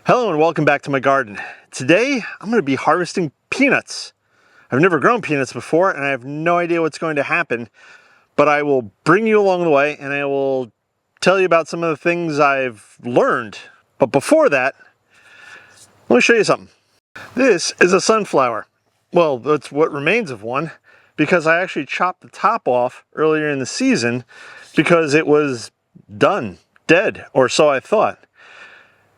Hello and welcome back to my garden. Today I'm going to be harvesting peanuts. I've never grown peanuts before and I have no idea what's going to happen, but I will bring you along the way and I will tell you about some of the things I've learned. But before that, let me show you something. This is a sunflower. Well, that's what remains of one, because I actually chopped the top off earlier in the season because it was done, dead, or so I thought.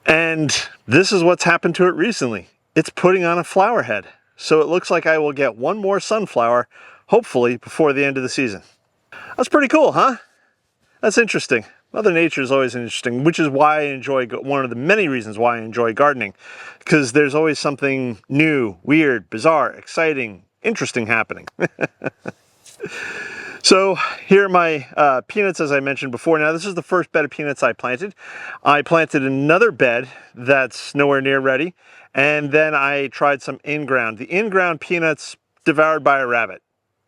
And this is what's happened to it recently. It's putting on a flower head. So it looks like I will get one more sunflower, hopefully before the end of the season. That's pretty cool, huh? That's interesting. Mother Nature is always interesting, which is why I enjoy, one of the many reasons why I enjoy gardening, because there's always something new, weird, bizarre, exciting, interesting happening. So here are my peanuts, as I mentioned before. Now this is the first bed of peanuts I planted. I planted another bed that's nowhere near ready, and then I tried some in-ground. The in-ground peanuts devoured by a rabbit.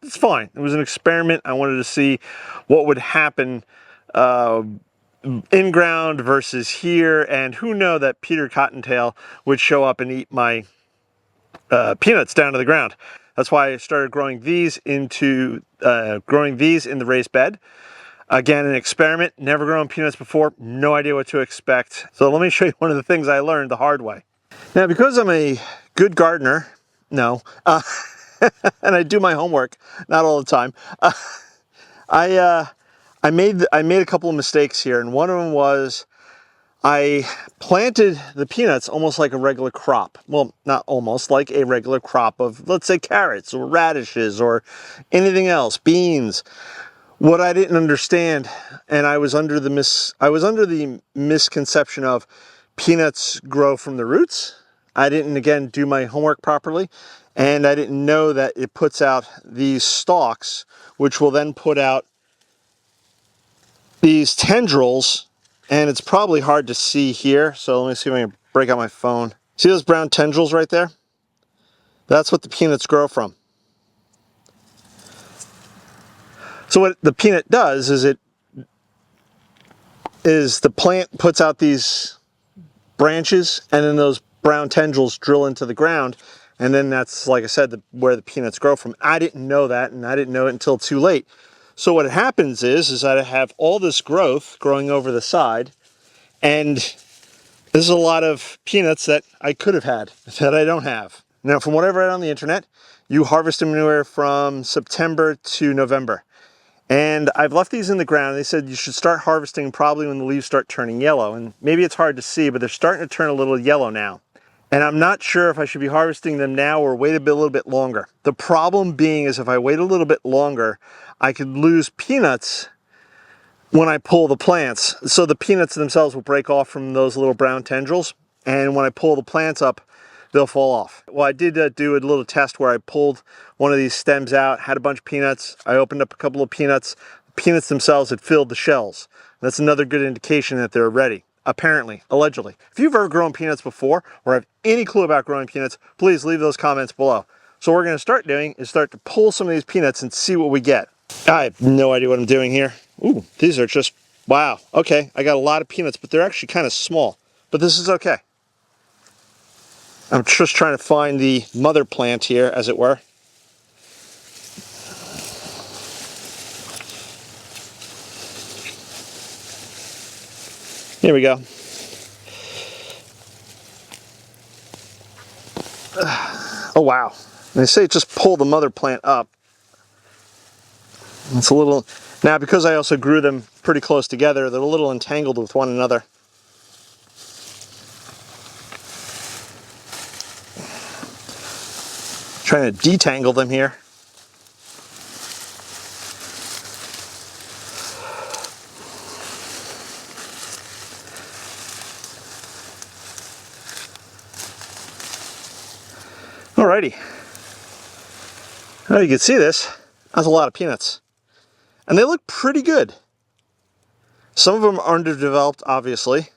It's fine. It was an experiment. I wanted to see what would happen in-ground versus here, and who knew that Peter Cottontail would show up and eat my peanuts down to the ground. That's why I started growing these in the raised bed. Again, an experiment, never grown peanuts before, no idea what to expect. So let me show you one of the things I learned the hard way. Now, because I'm a good gardener, and I do my homework, not all the time, I made a couple of mistakes here, and one of them was I planted the peanuts almost like a regular crop. Well, not almost, like a regular crop of, let's say, carrots or radishes or anything else, beans. What I didn't understand, and I was under the misconception of peanuts grow from the roots. I didn't, again, do my homework properly, and I didn't know that it puts out these stalks, which will then put out these tendrils. And it's probably hard to see here, so let me see if I can break out my phone. See those brown tendrils right there? That's what the peanuts grow from. So what the peanut does is the plant puts out these branches, and then those brown tendrils drill into the ground, and then that's, like I said, where the peanuts grow from. I didn't know that, and I didn't know it until too late. So what happens is that I have all this growth growing over the side, and this is a lot of peanuts that I could have had, that I don't have. Now, from what I've read on the internet, you harvest them anywhere from September to November. And I've left these in the ground. They said you should start harvesting probably when the leaves start turning yellow. And maybe it's hard to see, but they're starting to turn a little yellow now. And I'm not sure if I should be harvesting them now or wait a little bit longer. The problem being is if I wait a little bit longer, I could lose peanuts when I pull the plants. So the peanuts themselves will break off from those little brown tendrils, and when I pull the plants up, they'll fall off. Well, I did do a little test where I pulled one of these stems out, had a bunch of peanuts, I opened up a couple of peanuts. The peanuts themselves had filled the shells. That's another good indication that they're ready, apparently, allegedly. If you've ever grown peanuts before or have any clue about growing peanuts, please leave those comments below. So what we're going to start doing is start to pull some of these peanuts and see what we get. I have no idea what I'm doing here. Ooh, these are just, wow. Okay, I got a lot of peanuts, but they're actually kind of small. But this is okay. I'm just trying to find the mother plant here, as it were. Here we go. Oh, wow. They say just pull the mother plant up. It's a little, now because I also grew them pretty close together, they're a little entangled with one another. Trying to detangle them here. Alrighty. Now you can see this. That's a lot of peanuts. And they look pretty good. Some of them are underdeveloped, obviously.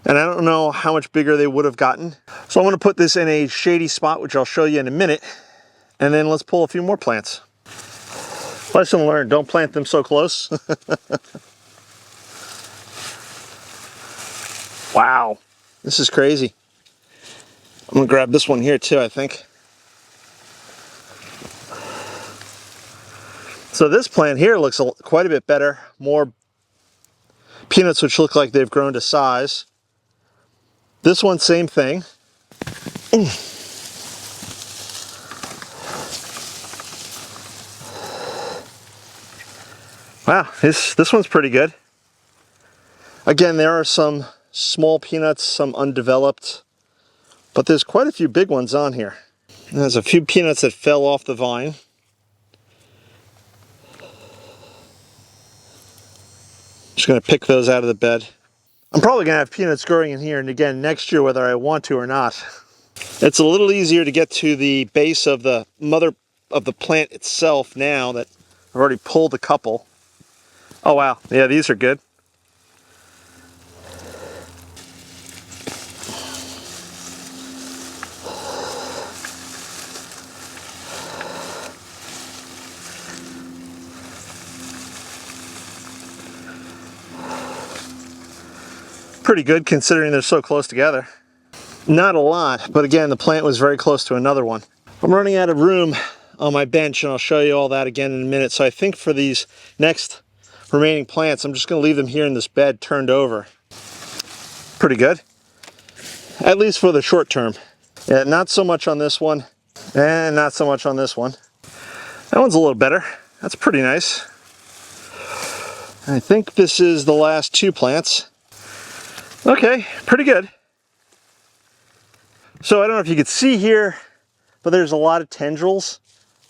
And I don't know how much bigger they would have gotten. So I'm going to put this in a shady spot, which I'll show you in a minute. And then let's pull a few more plants. Lesson learned, don't plant them so close. Wow. This is crazy. I'm gonna grab this one here too, I think. So this plant here looks quite a bit better. More peanuts which look like they've grown to size. This one, same thing. Wow, this one's pretty good. Again, there are some small peanuts, some undeveloped, but there's quite a few big ones on here. There's a few peanuts that fell off the vine. Just gonna pick those out of the bed. I'm probably gonna have peanuts growing in here, and again, next year, whether I want to or not. It's a little easier to get to the base of the mother of the plant itself now that I've already pulled a couple. Oh wow, yeah, these are good. Pretty good considering they're so close together. Not a lot, but again, the plant was very close to another one. I'm running out of room on my bench, and I'll show you all that again in a minute. So I think for these next remaining plants, I'm just gonna leave them here in this bed turned over. Pretty good, at least for the short term. Yeah, not so much on this one, and not so much on this one. That one's a little better. That's pretty nice. I think this is the last two plants. Okay, pretty good. So I don't know if you could see here, but there's a lot of tendrils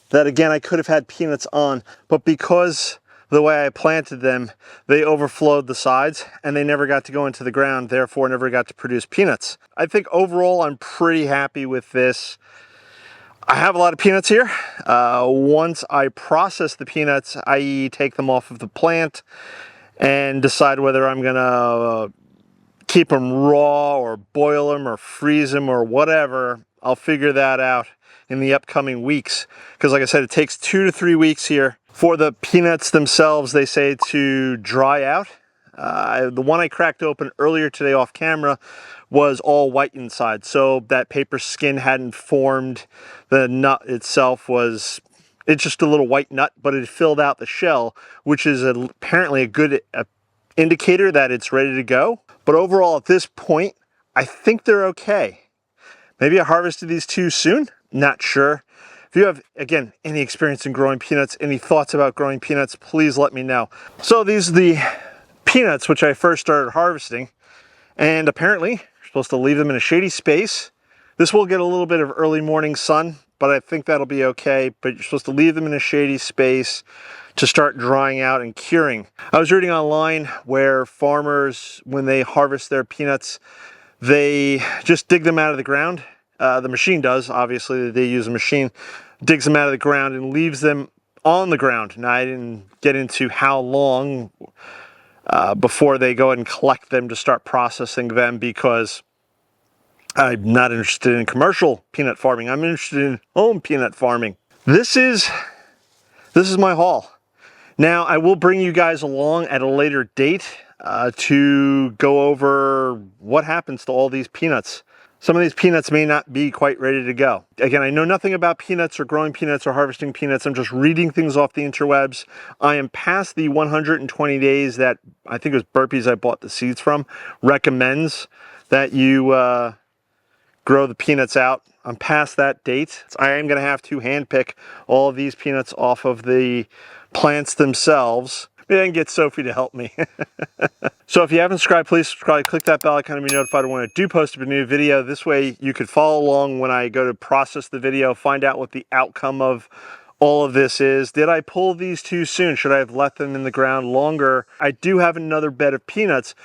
that, again, I could have had peanuts on, but because the way I planted them, they overflowed the sides and they never got to go into the ground, therefore never got to produce peanuts. I think overall I'm pretty happy with this. I have a lot of peanuts here. Once I process the peanuts, i.e. take them off of the plant and decide whether I'm gonna keep them raw or boil them or freeze them or whatever, I'll figure that out in the upcoming weeks. Because like I said, it takes 2 to 3 weeks here for the peanuts themselves, they say, to dry out. The one I cracked open earlier today off camera was all white inside, so that paper skin hadn't formed. The nut itself was, it's just a little white nut, but it filled out the shell, which is apparently a good indicator that it's ready to go. But overall, at this point, I think they're okay. Maybe I harvested these too soon, not sure. If you have, again, any experience in growing peanuts, any thoughts about growing peanuts, please let me know. So these are the peanuts which I first started harvesting, and apparently you're supposed to leave them in a shady space. This will get a little bit of early morning sun, but I think that'll be okay. But you're supposed to leave them in a shady space to start drying out and curing. I was reading online where farmers, when they harvest their peanuts, they just dig them out of the ground. The machine does, obviously, they use a machine, digs them out of the ground and leaves them on the ground. Now, I didn't get into how long before they go ahead and collect them to start processing them, because I'm not interested in commercial peanut farming. I'm interested in home peanut farming. This is my haul. Now, I will bring you guys along at a later date to go over what happens to all these peanuts. Some of these peanuts may not be quite ready to go. Again, I know nothing about peanuts or growing peanuts or harvesting peanuts. I'm just reading things off the interwebs. I am past the 120 days that, I think it was Burpees I bought the seeds from, recommends that you grow the peanuts out. I'm past that date. I am gonna have to handpick all of these peanuts off of the plants themselves and get Sophie to help me. So if you haven't subscribed, please subscribe, click that bell icon to be notified when I do post a new video. This way you could follow along when I go to process the video, find out what the outcome of all of this is. Did I pull these too soon? Should I have left them in the ground longer? I do have another bed of peanuts,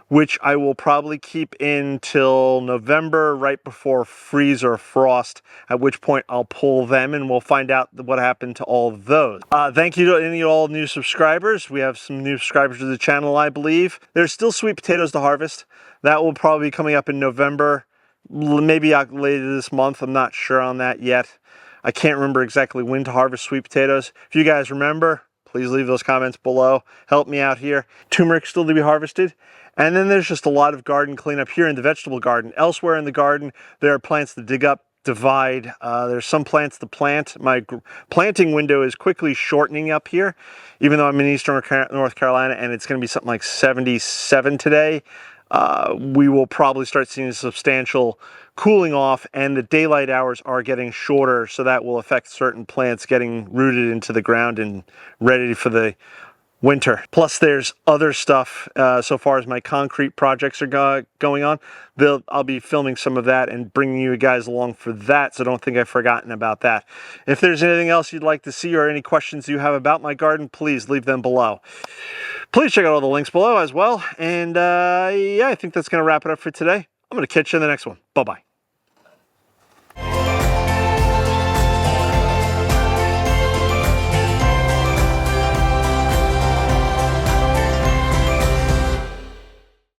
which I will probably keep in till November, right before freeze or frost, at which point I'll pull them and we'll find out what happened to all of those. Thank you to any all new subscribers. We have some new subscribers to the channel, I believe. There's still sweet potatoes to harvest. That will probably be coming up in November, maybe later this month. I'm not sure on that yet. I can't remember exactly when to harvest sweet potatoes. If you guys remember, Please leave those comments below. Help me out here. Turmeric still to be harvested. And then there's just a lot of garden cleanup here in the vegetable garden. Elsewhere in the garden, there are plants to dig up, divide. There's some plants to plant. My planting window is quickly shortening up here, even though I'm in eastern North Carolina and it's going to be something like 77 today. We will probably start seeing a substantial cooling off, and the daylight hours are getting shorter, so that will affect certain plants getting rooted into the ground and ready for the winter. Plus there's other stuff so far as my concrete projects are going on. I'll be filming some of that and bringing you guys along for that, so don't think I've forgotten about that. If there's anything else you'd like to see or any questions you have about my garden, please leave them below. Please check out all the links below as well. And yeah, I think that's going to wrap it up for today. I'm going to catch you in the next one. Bye-bye.